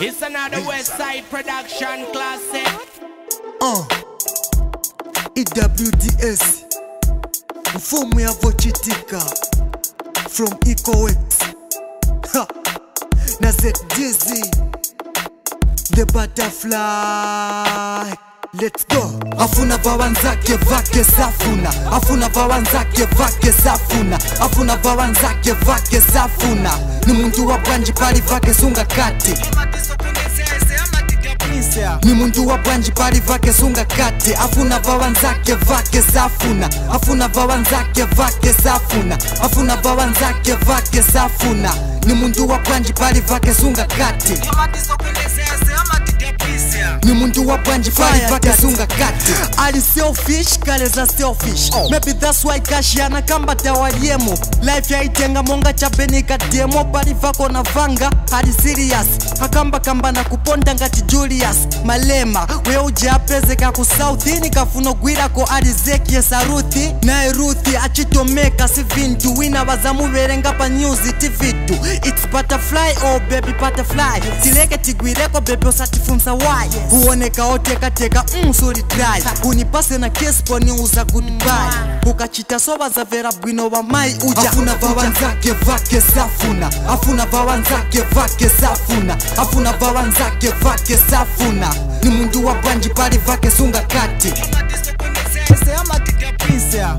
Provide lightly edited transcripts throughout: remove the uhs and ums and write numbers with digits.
It's another West Side production classic. EWDS mfumo ya vochitika from EcoX na ZDZ the butterfly. Let's go. Afuna vawanzake vake safuna, afuna vawanzake vake safuna, afuna vawanzake vake safuna. Ni muntu wa banji pali vake sunga kati, ni muntu wa banji pali vake sunga kati. Afuna vawanzake vake safuna, afuna vawanzake vake safuna, afuna vawanzake vake safuna. Ni muntu wa banji pali vake sunga kati, ni muntu wa banji pali vake sunga kati. Ali selfish, kaleza selfish. Maybe that's why kashiana kamba tawaliemo. Life ya itenga monga chabenika demo. Pali vako na vanga, ali serious. Hakamba kamba na kuponda ngati Julius Malema. We uje apeze kaku Southini kafuno gwira ko alizeki saruthi. Na eruthi achitomeka si vintu. Wina wazamu verenga pa news tivitu. It's butterfly, oh baby butterfly. Tileke tigwireko baby osatifumsa why. Huoneka oteka teka suri dry. Unipase na kespo ni uza goodbye. Ukachita soba za vera bwino wa mai uja. Afuna vawanzake vake safuna, afuna vawanzake vake safuna, afuna vawanzake vake safuna. Ni mundu wa banji pali vake sunga kati,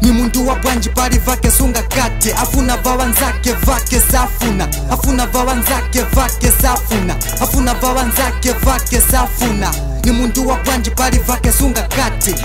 ni mundu wa banji pali vake sunga kati. Afuna vawanzake vake safuna, afuna vawanzake vake safuna, afuna vawanzake vake safuna. Ni mundu wa banji pali vake sunga kati,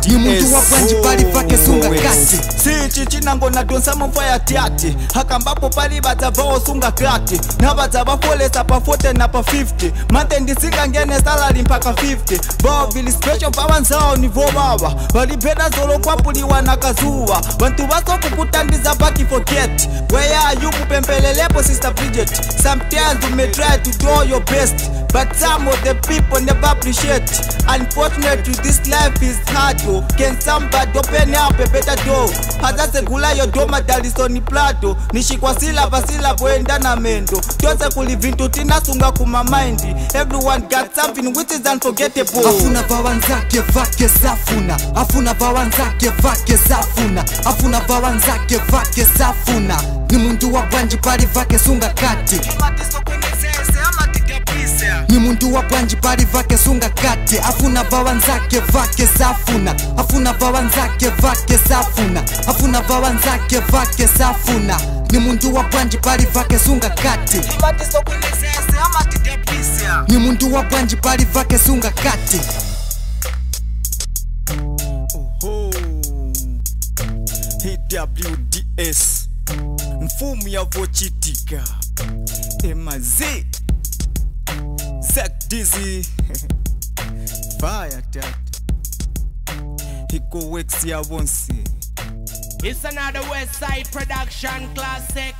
ni mundu wa banji pali vake sunga kati. Si chichinango na donsa mfa ya tiati. Hakambapo pali batavao sunga kati. Na batava folesa pa 40 na pa 50. Mante ndisinga ngene salary mpaka 50. Bao vili special pawanzao ni vowawa. Walipenda zolo kwa puli wanakazuwa. Bantu baso kukutandiza baki forget. Where are you kupempelelepo sister Bridget. Sometimes you may try to do your best, but some of the people never appreciate. Unfortunately this life is hard yo. Can somebody open up a better door? Hata segula yo doma dalisoni plato. Nishikwa silava enda na mendo. Tose kulivintu tina sunga kuma mind. Everyone got something which is unforgettable. Afuna vawanzake vake safuna, afuna vawanzake vake safuna, afuna vawanzake vake safuna. Ni mundu wa banji pali vake sunga kati, ni mundu wa banji pali vake sunga kati. Afuna vawanzake vake safuna, afuna vawanzake vake safuna, afuna vawanzake vake safuna. Ni mundu wa banji pali vake sunga kati, ni mundu wa banji pali vake sunga kati. EWDS mfumo ya vochitika emazi ZDZ fire tat EcoX ya bonse. It's another West Side production classic.